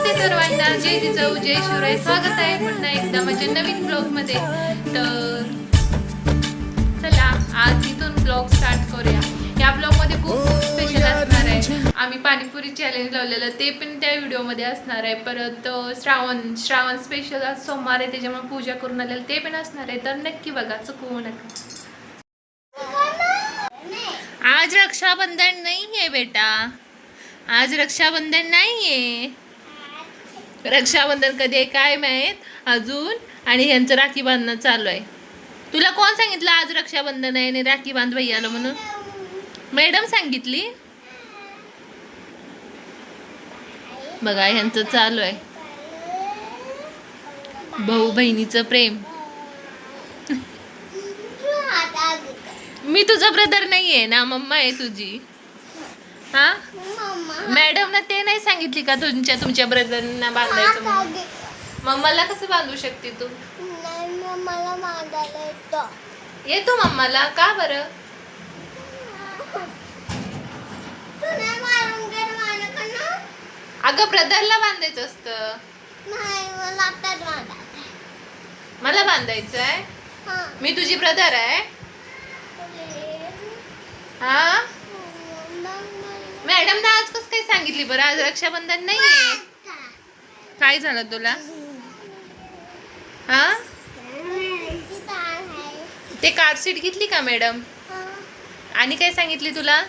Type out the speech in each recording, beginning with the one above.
नमस्ते सर्वांना, जय जिजाऊ जय शिवराय. स्वागत आहे पुन्हा एकदा माझ्या नवीन ब्लॉग मध्ये. तर चला आज इथून ब्लॉग स्टार्ट करूया. या ब्लॉग मध्ये खूप स्पेशल असणार आहे. आम्ही पाणीपुरी चॅलेंज लावलेलं ते पण त्या व्हिडिओ मध्ये असणार आहे. परत श्रावण स्पेशल आज सोमवार आहे त्याच्यामुळे पूजा करून आलेलं ते पण असणार आहे. तर नक्की बघा, चुकवू नका. आज रक्षाबंधन नहीं है बेटा, आज रक्षाबंधन नाही आहे. रक्षाबंधन कधी आहे काय माहीत अजून. आणि यांचं राखी बांधणं चालू आहे. तुला कोण सांगितलं आज रक्षाबंधन आहे आणि राखी बांध भैयाला म्हणून? मॅडम सांगितली. बघा ह्यांचं चालू आहे भाऊ बहिणीचं प्रेम. मी तुझा ब्रदर नाहीये ना, मम्मा आहे तुझी. हा मॅडम ना ते नाही सांगितली का तुमच्या ब्रदरना बांधायचं म्हणून? मम्माला कसं बांधू शकते तू? मला बांधायला येतं. येतो मम्माला का बरं? अगं ब्रदरला बांधायचं असतं. मला बांधायचं आहे. मी तुझी ब्रदर आहे. हा मॅडम ना आज कसं काय सांगितली बरं? आज रक्षाबंधन नाहीये. काय झालं तुला? हा ते कार सीट घेतली का मॅडम? आणि काय सांगितली तुला?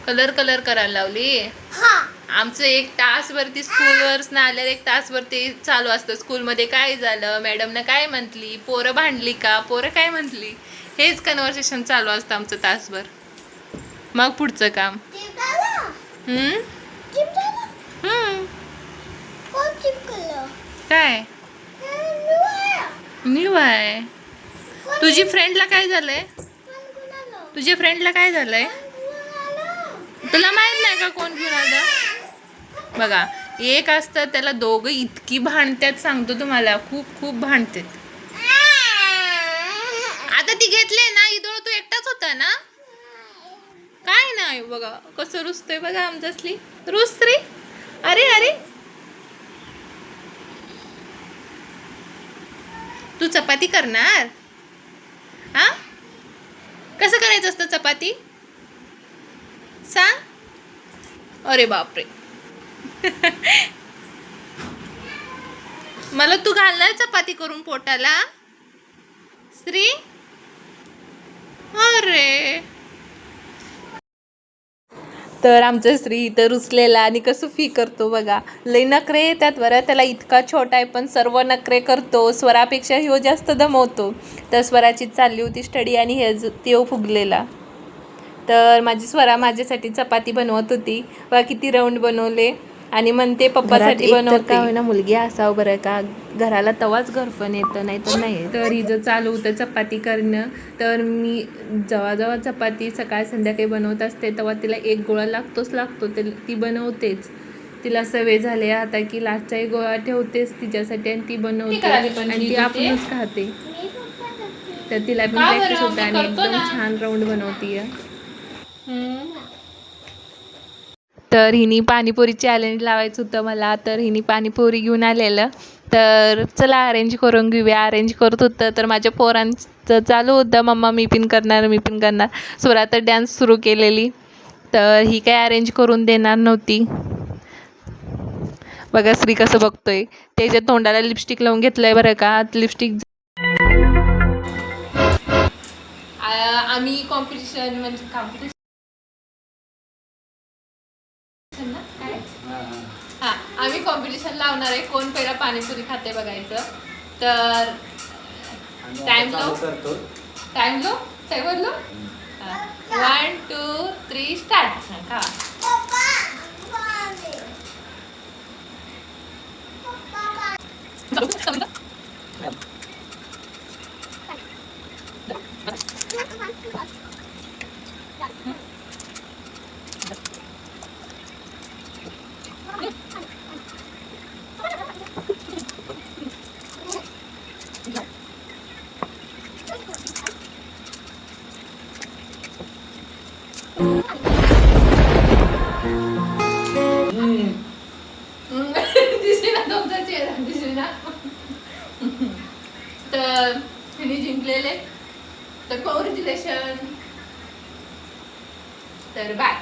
कलर करायला लावली. आमचं 1 तासवरती स्कूलवर आल्यावर 1 तासवरती चालू असतं. स्कूलमध्ये काय झालं, मॅडमनं काय म्हटली, पोरं भांडली का, पोरं काय म्हटली, हेच कन्व्हर्सेशन चालू असतं आमचं तासभर. मग पुढचं काम. काय न्यू आहे? तुझी फ्रेंडला काय झालंय? तुझ्या फ्रेंडला काय झालंय? तुला माहित नाही का कोण घेऊन आलं? बघा एक असतं त्याला दोघं इतकी भांडतात सांगतो तुम्हाला, खूप भांडतात. आता ती घेतले ना इदोळ, तू एकटाच होता ना? काय नाही बघा कसं रुसतोय बघा आमच्यासली रुसरी. अरे तू चपाती करणार? हा कसं करायचं असतं चपाती सांग? अरे बापरे मला तू घालणार चपाती करून पोटाला श्री? अरे तर आमचं श्री इथं रुसलेला आणि कसं फी करतो बघा. लई नखरे येतात बरं त्याला. इतका छोटा आहे पण सर्व नखरे करतो. स्वरापेक्षा ह्यो जास्त दमवतो. तर स्वराची चालली होती स्टडी आणि हे तो फुगलेला. तर माझी स्वरा माझ्यासाठी चपाती बनवत होती. वा किती राऊंड बनवले आणि म्हणते पप्पासाठी बनवते. ना मुलगी असावं बरं का, घराला तवाच घरफण येतं नाही तर नाही. तर हिचं चालू होतं चपाती करणं. तर मी जेव्हा चपाती सकाळ संध्याकाळी बनवत असते तेव्हा तिला एक गोळा लागतो. ती बनवतेच. तिला सवय झाली आता की लास्टचा एक गोळा ठेवतेच तिच्यासाठी आणि ती बनवते आणि ती आपणच खाते. तर तिला पण प्रॅक्टिस होतं आणि एकदम छान राऊंड बनवतीये. तर हिनी पाणीपुरी चॅलेंज लावायचं होतं मला. तर हिनी पाणीपुरी घेऊन आलेलं. तर चला अरेंज करून घेऊया. अरेंज करत होतं तर माझ्या पोरांचं चालू होतं मम्मा मी पण करणार. स्वरा तर डान्स सुरू केलेली. तर ही काय अरेंज करून देणार नव्हती. बघा श्री कसं बघतोय. त्याच्या तोंडाला लिपस्टिक लावून घेतलंय बरं का. लिपस्टिक आम्ही कॉम्पिटिशन आम्ही कॉम्पिटिशन लावणार आहे कोण पहिला पाणीपुरी खाते बघायचं. तर टाइम लो 1 2 3 स्टार्ट. खा. तिने जिंकलेले, तर कॉंग्रॅच्युलेशन. तर बाय.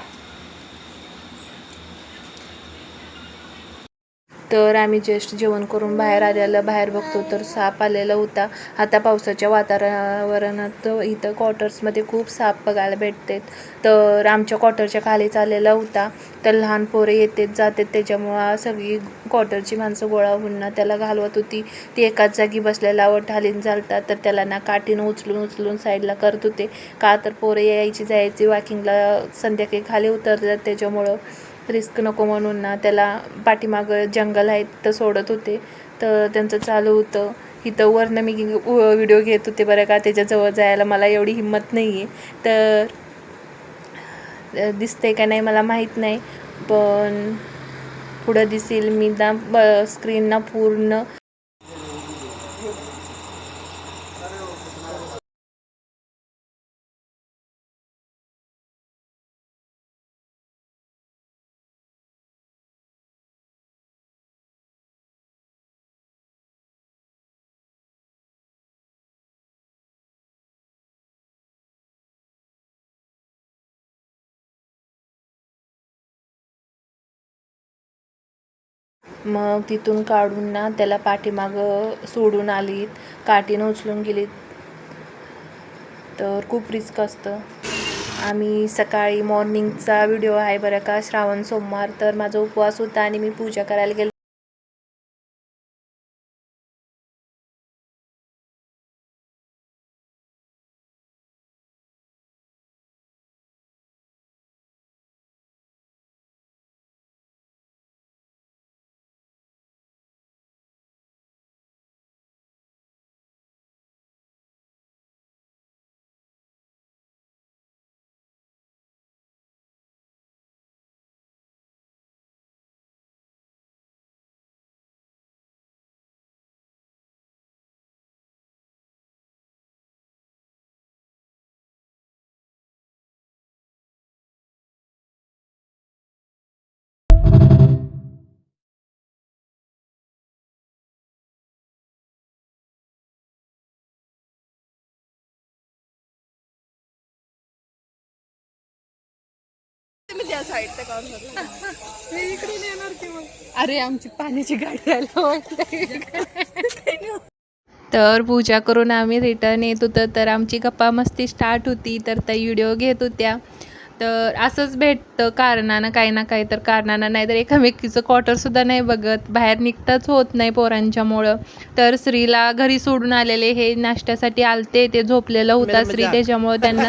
तर आम्ही जस्ट जेवण करून बाहेर आलेलं, बाहेर बघतो तर साप आलेला होता. आता पावसाच्या वातावरणात इथं क्वार्टर्समध्ये खूप साप बघायला भेटतात. तर आमच्या क्वार्टरच्या खालीच आलेला होता. तर लहान पोरे येतात जातात, त्याच्यामुळं सगळी क्वार्टरची माणसं गोळा होऊन ना त्याला घालवत होती. ती एकाच जागी बसलेला व ढालीन चालतात, तर त्याला ना काठीनं उचलून साईडला करत होते. का तर पोरे यायची जायची वॉकिंगला संध्याकाळी खाली उतरतात, त्याच्यामुळं रिस्क नको म्हणून ना त्याला पाठीमागं जंगल आहे तर सोडत होते. तर त्यांचं चालू होतं. इथं वरनं मी व्हिडिओ घेत होते बरं का, त्याच्याजवळ जायला मला एवढी हिंमत नाही आहे. तर दिसते का नाही मला माहीत नाही, पण पुढं दिसेल मी ना स्क्रीनना पूर्ण. मग तिथून काढून ना त्याला पाठीमागं सोडून आलीत, काठीनं उचलून गेलीत. तर खूप रिस्क असतं. आम्ही सकाळी मॉर्निंगचा व्हिडिओ आहे बरं का, श्रावण सोमवार. तर माझा उपवास होता आणि मी पूजा करायला गेले. अरे आमची पाण्याची गाडी आली. तर पूजा करून आम्ही रिटर्न येत होतो. तर आमची गप्पा मस्ती स्टार्ट होती. तर त्या व्हिडिओ घेत होत्या. तर असंच भेटतं कारणानं, काही ना काही तर कारणानं, नाहीतर एकामेकीचं क्वार्टरसुद्धा नाही बघत, बाहेर निघताच होत नाही पोरांच्यामुळं. तर श्रीला घरी सोडून आलेले, हे नाश्त्यासाठी आलते, ते झोपलेलं होता श्री, त्याच्यामुळं त्यांना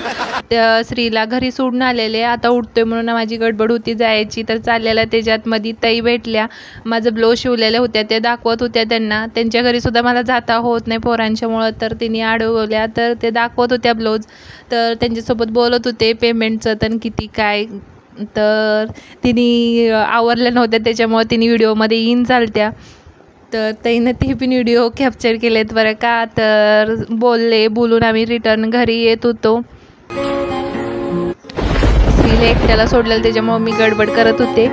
त्या श्रीला घरी सोडून आलेले. आता उठतोय म्हणून माझी गडबड होती जायची. तर चाललेलं त्याच्यात मध्ये ताई भेटल्या, माझं ब्लाऊज शिवलेल्या होत्या, ते दाखवत होत्या त्यांना. त्यांच्या घरीसुद्धा मला जाता होत नाही पोरांच्यामुळं, तर तिने अडवल्या, तर ते दाखवत होत्या ब्लाऊज. तर त्यांच्यासोबत बोलत होते पेमेंटचं तर किती काय. तर तिने आवरल्या नव्हत्या, त्याच्यामुळे तिने व्हिडिओमध्ये इन चालत्या. तर त्यानं ते पण व्हिडिओ कॅप्चर केलेत बरं का. तर बोलून आम्ही रिटर्न घरी येत होतो. स्त्रीला एकट्याला सोडलेलं, त्याच्यामुळे मी गडबड करत होते.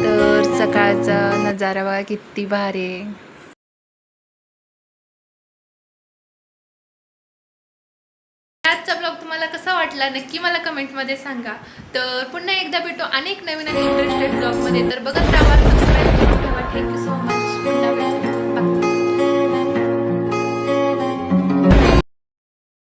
तर सकाळचा नजारा बघा किती भारी आहे. आजचा ब्लॉग तुम्हाला कसा वाटला नक्की मला कमेंटमध्ये सांगा. तर पुन्हा एकदा भेटू अनेक नवीन आणि इंटरेस्टेड ब्लॉगमध्ये. तर बघत राहा